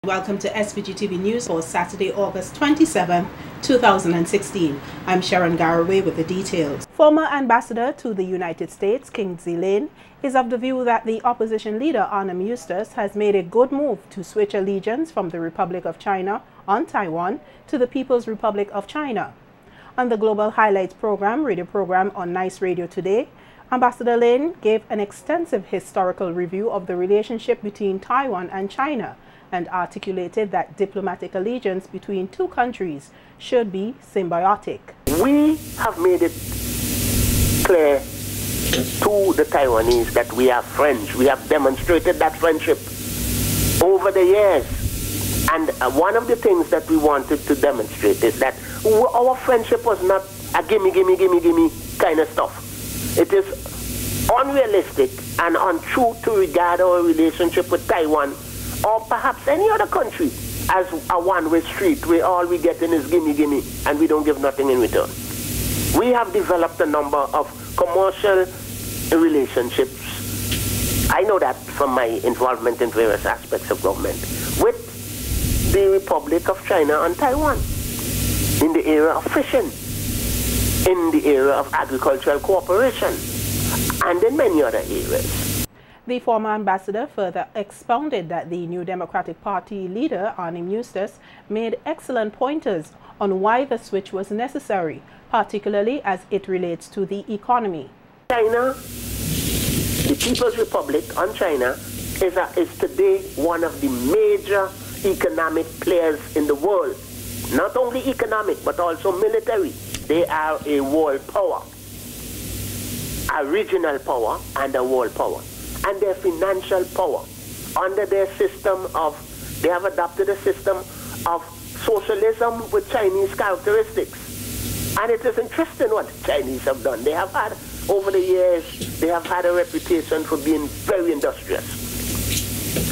Welcome to SVG-TV News for Saturday, August 27, 2016. I'm Sharon Garraway with the details. Former Ambassador to the United States, Kingsley Lane, is of the view that the opposition leader, Arnhem Eustace, has made a good move to switch allegiance from the Republic of China on Taiwan to the People's Republic of China. On the Global Highlights program, radio program on Nice Radio Today, Ambassador Lane gave an extensive historical review of the relationship between Taiwan and China and articulated that diplomatic allegiance between two countries should be symbiotic. We have made it clear to the Taiwanese that we are friends. We have demonstrated that friendship over the years. And one of the things that we wanted to demonstrate is that our friendship was not a gimme, gimme, gimme, gimme kind of stuff. It is unrealistic and untrue to regard our relationship with Taiwan or perhaps any other country as a one-way street where all we get in is gimme, gimme, and we don't give nothing in return. We have developed a number of commercial relationships, I know that from my involvement in various aspects of government, with the Republic of China and Taiwan in the area of fishing, in the area of agricultural cooperation, and in many other areas. The former ambassador further expounded that the New Democratic Party leader, Arnhem Eustace, made excellent pointers on why the switch was necessary, particularly as it relates to the economy. China, the People's Republic on China, is today one of the major economic players in the world. Not only economic, but also military. They are a world power, a regional power and a world power. And their financial power, under their system of, they have adopted a system of socialism with Chinese characteristics. And it is interesting what the Chinese have done. They have had, over the years, they have had a reputation for being very industrious.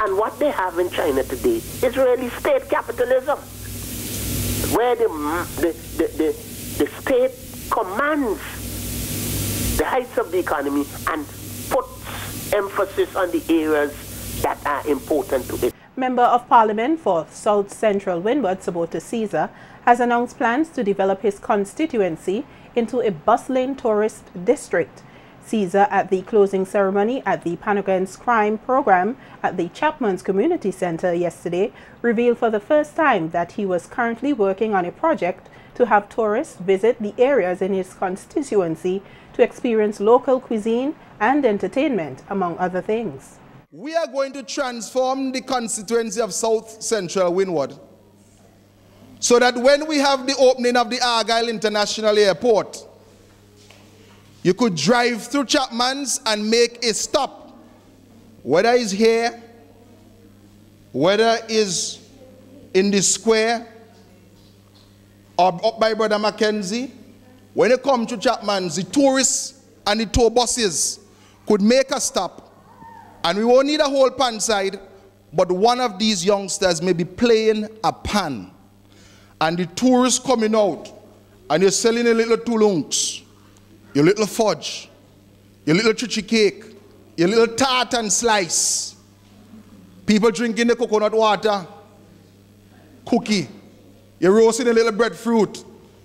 And what they have in China today is really state capitalism, where the state commands the heights of the economy and puts emphasis on the areas that are important to it. Member of Parliament for South Central Windward, Sabota Caesar, has announced plans to develop his constituency into a bustling tourist district. Caesar, at the closing ceremony at the Pan Against Crime program at the Chapman's Community Center yesterday, revealed for the first time that he was currently working on a project to have tourists visit the areas in his constituency to experience local cuisine and entertainment, among other things. We are going to transform the constituency of South Central Windward so that when we have the opening of the Argyle International Airport, you could drive through Chapman's and make a stop, whether it's here, whether it's in the square, or up by Brother Mackenzie. When you come to Chapman's, the tourists and the tour buses could make a stop, and we won't need a whole pan side, but one of these youngsters may be playing a pan, and the tourists coming out, and you're selling a little tulunks, your little fudge, your little chichi cake, your little tart and slice, people drinking the coconut water, cookie, you're roasting a little breadfruit,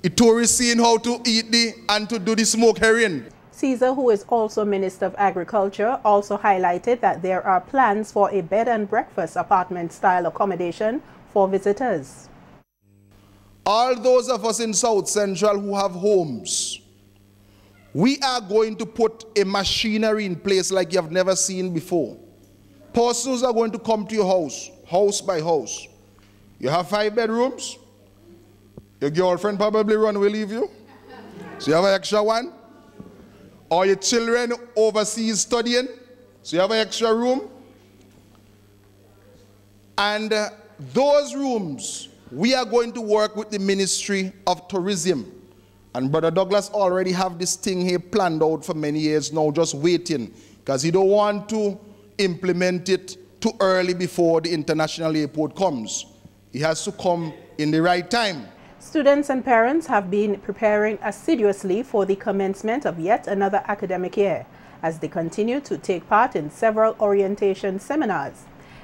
the tourists seeing how to eat and to do the smoked herring. Caesar, who is also Minister of Agriculture, also highlighted that there are plans for a bed and breakfast apartment-style accommodation for visitors. All those of us in South Central who have homes, we are going to put a machinery in place like you have never seen before. Persons are going to come to your house, house by house. You have 5 bedrooms. Your girlfriend probably will leave you, so you have an extra one. Or your children overseas studying, so you have an extra room. And those rooms, we are going to work with the Ministry of Tourism. And Brother Douglas already have this thing here planned out for many years now, just waiting, because he don't want to implement it too early before the international airport comes. He has to come in the right time. Students and parents have been preparing assiduously for the commencement of yet another academic year as they continue to take part in several orientation seminars.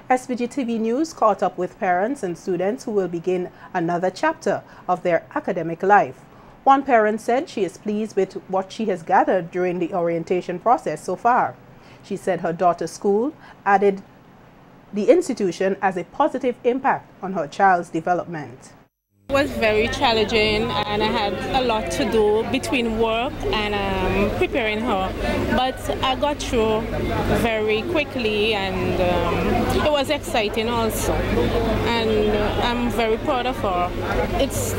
SVG-TV News caught up with parents and students who will begin another chapter of their academic life. One parent said she is pleased with what she has gathered during the orientation process so far. She said her daughter's school added the institution as a positive impact on her child's development. It was very challenging, and I had a lot to do between work and preparing her, but I got through very quickly, and it was exciting also, and I'm very proud of her. It's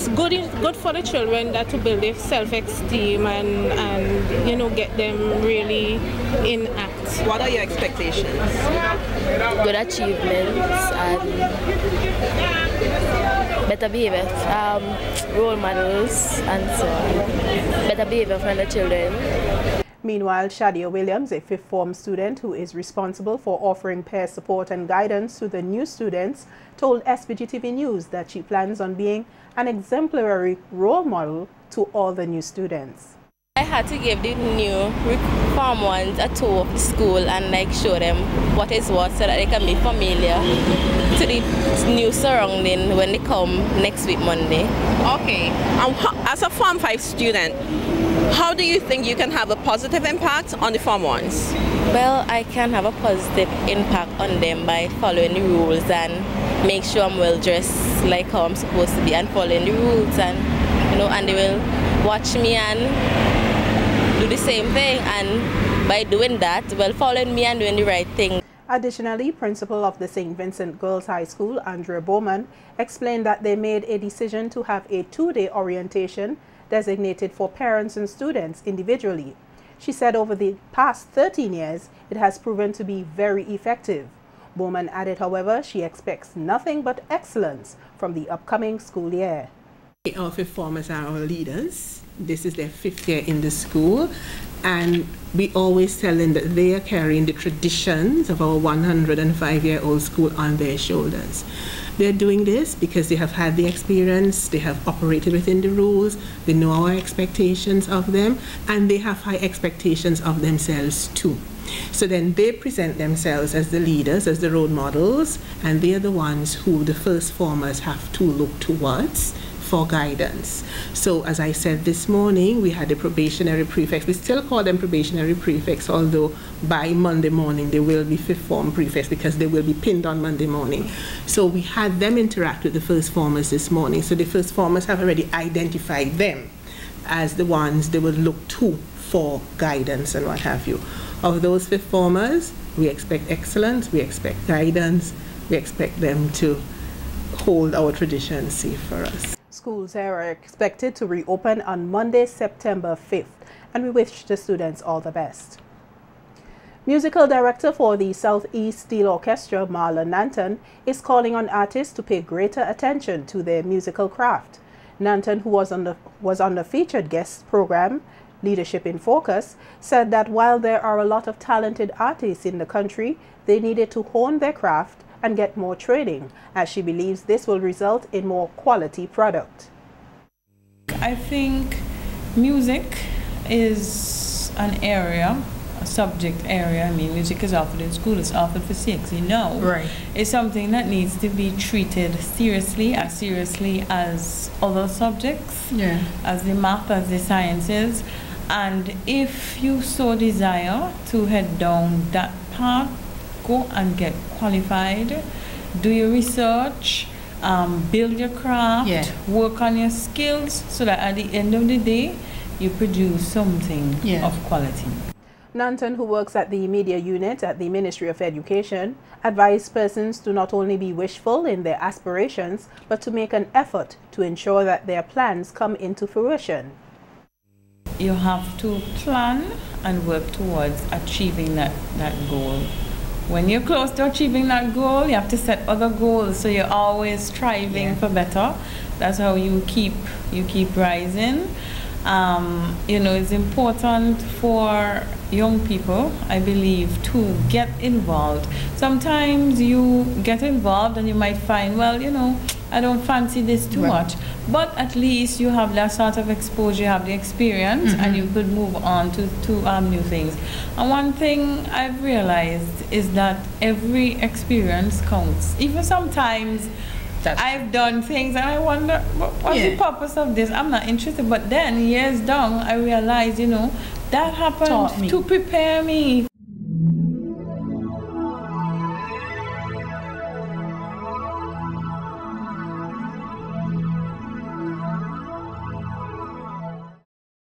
good for the children that to build their self-esteem and you know, get them really in act. What are your expectations? Good achievements and better behavior, role models, and so on. Better behavior from the children. Meanwhile, Shadia Williams, a fifth form student who is responsible for offering peer support and guidance to the new students, told SVGTV News that she plans on being an exemplary role model to all the new students. I had to give the new Form 1s a tour of the school and show them what is what, so that they can be familiar to the new surrounding when they come next week Monday. Okay, as a Form 5 student, how do you think you can have a positive impact on the Form 1s? Well, I can have a positive impact on them by following the rules and make sure I'm well dressed like how I'm supposed to be and following the rules, and you know, and they will watch me and do the same thing, and by doing that, well, following me and doing the right thing. Additionally, principal of the St. Vincent Girls High School, Andrea Bowman, explained that they made a decision to have a 2-day orientation designated for parents and students individually. She said over the past 13 years, it has proven to be very effective. Bowman added, however, she expects nothing but excellence from the upcoming school year. Our fifth formers are our leaders. This is their 5th year in the school, and we always tell them that they are carrying the traditions of our 105-year-old school on their shoulders. They're doing this because they have had the experience, they have operated within the rules, they know our expectations of them, and they have high expectations of themselves too. So then they present themselves as the leaders, as the role models, and they are the ones who the first formers have to look towards for guidance. So as I said this morning, we had the probationary prefects. We still call them probationary prefects, although by Monday morning they will be fifth form prefects because they will be pinned on Monday morning. So we had them interact with the first formers this morning. So the first formers have already identified them as the ones they would look to for guidance and what have you. Of those fifth formers, we expect excellence, we expect guidance, we expect them to hold our traditions safe for us. Schools here are expected to reopen on Monday, September 5th, and we wish the students all the best. Musical director for the Southeast Steel Orchestra, Marlon Nanton, is calling on artists to pay greater attention to their musical craft. Nanton, who was on the featured guest program, Leadership in Focus, said that while there are a lot of talented artists in the country, they needed to hone their craft and get more training, as she believes this will result in more quality product. I think music is an area, a subject area. I mean, music is offered in school, it's offered for 6, you know. Right. It's something that needs to be treated seriously as other subjects, as the math, as the sciences. And if you so desire to head down that path, go and get qualified, do your research, build your craft, work on your skills, so that at the end of the day, you produce something of quality. Nanton, who works at the media unit at the Ministry of Education, advised persons to not only be wishful in their aspirations, but to make an effort to ensure that their plans come into fruition. You have to plan and work towards achieving that goal. When you're close to achieving that goal, you have to set other goals, so you're always striving for better. That's how you keep rising. You know, it's important for young people, I believe, to get involved. Sometimes you get involved and you might find, well, you know, I don't fancy this too much. But at least you have that sort of exposure, you have the experience, and you could move on to new things. And one thing I've realized is that every experience counts. Even sometimes I've done things and I wonder, what's the purpose of this? I'm not interested. But then years down, I realized, you know, that happened to prepare me